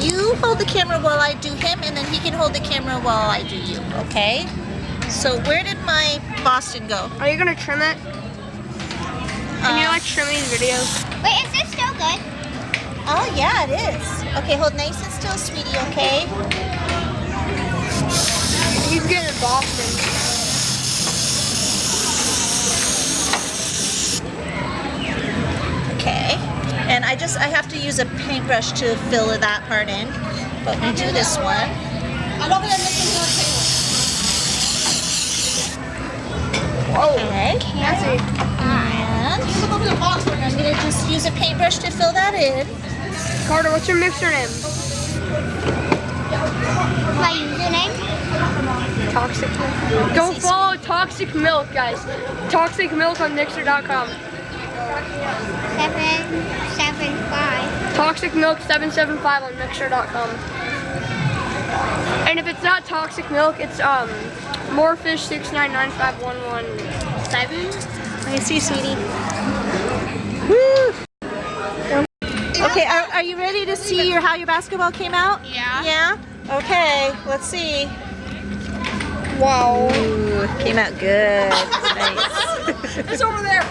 you hold the camera while I do him, and then he can hold the camera while I do you, okay? So where did my Boston go? Are you gonna trim it? Can you like trim these videos? Wait, is this still good? Oh yeah, it is. Okay, hold nice and still, sweetie, okay? He's getting Boston. Okay. And I have to use a paintbrush to fill that part in. But we do this one. Okay. And I'm gonna just use a paintbrush to fill that in. Carter, what's your mixer name? My username? Toxic Milk. Go follow Toxic Milk, guys. Toxic Milk on Mixer.com. 775. Toxic Milk 775 on Mixer.com. And if it's not Toxic Milk, it's Morefish 6995117. I see, sweetie. Woo! Okay, are you ready to see how your basketball came out? Yeah. Yeah? Okay, let's see. Wow. Ooh, came out good. Nice. It's over there.